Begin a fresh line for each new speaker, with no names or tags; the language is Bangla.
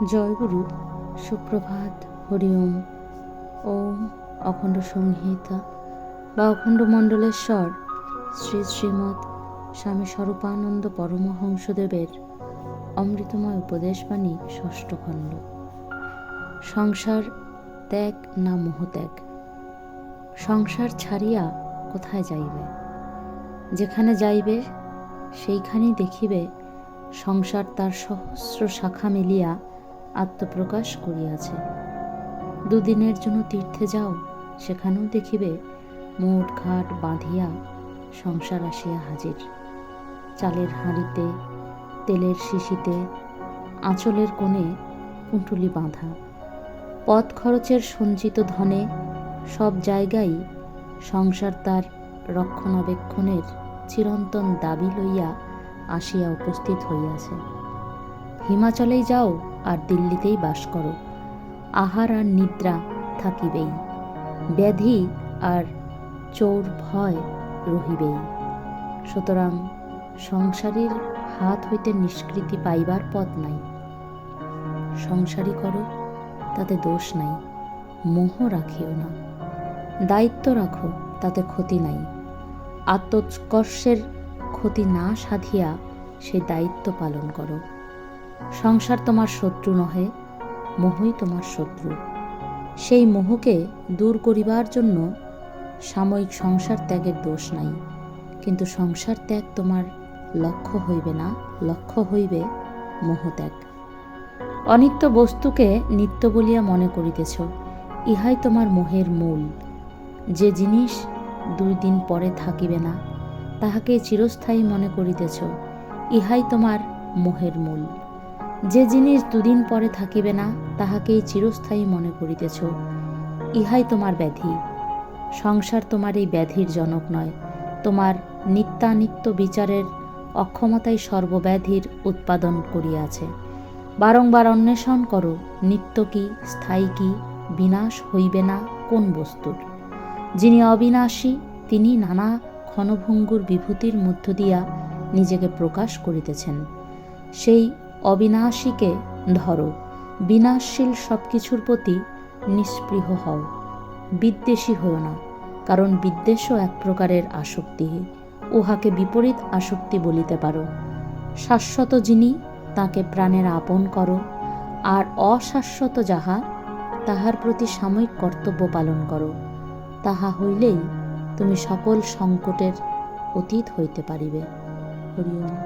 জয়গুরু, সুপ্রভাত, হরি ওম। ওম অখণ্ড সংহিতা বা অখণ্ড মণ্ডলেশ্বর শ্রী শ্রীমৎ স্বামী স্বরূপানন্দ পরমহংসদেবের অমৃতময় উপদেশবাণী ষষ্ঠ খণ্ড। সংসার ত্যাগ না মোহত্যাগ। সংসার ছাড়িয়া কোথায় যাইবে? যেখানে যাইবে সেইখানেই দেখিবে সংসার তার সহস্র শাখা মেলিয়া আত্মপ্রকাশ করিয়াছে। দুদিনের জন্য তীর্থে যাও, সেখানেও দেখিবে মোট ঘাট বাঁধিয়া সংসার আসিয়া হাজির। চালের হাঁড়িতে, তেলের শিশিতে, আঁচলের কোণে পুঁটুলি বাঁধা। পথ খরচের সঞ্চিত ধনে সব জায়গায় সংসার তার রক্ষণাবেক্ষণের চিরন্তন দাবি লইয়া আসিয়া উপস্থিত হইয়াছে। হিমাচলেই যাও আর দিল্লিতেই বাস করো, আহার আর নিদ্রা থাকিবেই, ব্যাধি আর চোর ভয় রহিবেই। সুতরাং সংসারীর হাত হইতে নিষ্কৃতি পাইবার পথ নাই। সংসারী করো, তাতে দোষ নাই, মোহ রাখিও না। দায়িত্ব রাখো, তাতে ক্ষতি নাই। আত্মোৎকর্ষের ক্ষতি না সাধিয়া সেই দায়িত্ব পালন করো। সংসার তোমার শত্রু নহে, মোহই তোমার শত্রু। সেই মোহকে দূর করিবার জন্য সাময়িক সংসার ত্যাগের দোষ নাই, কিন্তু সংসার ত্যাগ তোমার লক্ষ্য হইবে না, লক্ষ্য হইবে মোহত্যাগ। অনিত্য বস্তুকে নিত্য বলিয়া মনে করিতেছ, ইহাই তোমার মোহের মূল। যে জিনিস 2 দিন পরে থাকিবে না, তাহাকে চিরস্থায়ী মনে করিতেছ, ইহাই তোমার মোহের মূল। যে জিনিস 2 দিন পরে থাকিবে না, তাহাকেই চিরস্থায়ী মনে করিতেছ, ইহাই তোমার ব্যাধি। সংসার তোমার এই ব্যাধির জনক নয়, তোমার নিত্যানিত্য বিচারের অক্ষমতাই সর্বব্যাধির উৎপাদন করিয়াছে। বারংবার অন্বেষণ করো, নিত্য কি, স্থায়ী কি, বিনাশ হইবে না কোন বস্তুর। যিনি অবিনাশী, তিনি নানা ক্ষণভঙ্গুর বিভূতির মধ্য দিয়া নিজেকে প্রকাশ করিতেছেন। সেই অবিনাশীকে ধরো, বিনাশশীল সব কিছুর প্রতি নিস্পৃহ হও। বিদ্বেষী হও না, কারণ বিদ্বেষও এক প্রকারের আসক্তি, উহাকে বিপরীত আসক্তি বলিতে পারো। শাশ্বত যিনি, তাকে প্রাণের আপন করো, আর অশাশ্বত যাহা, তাহার প্রতি সাময়িক কর্তব্য পালন করো। তাহা হইলেই তুমি সকল সংকটের অতীত হইতে পারিবে। হরি ওম।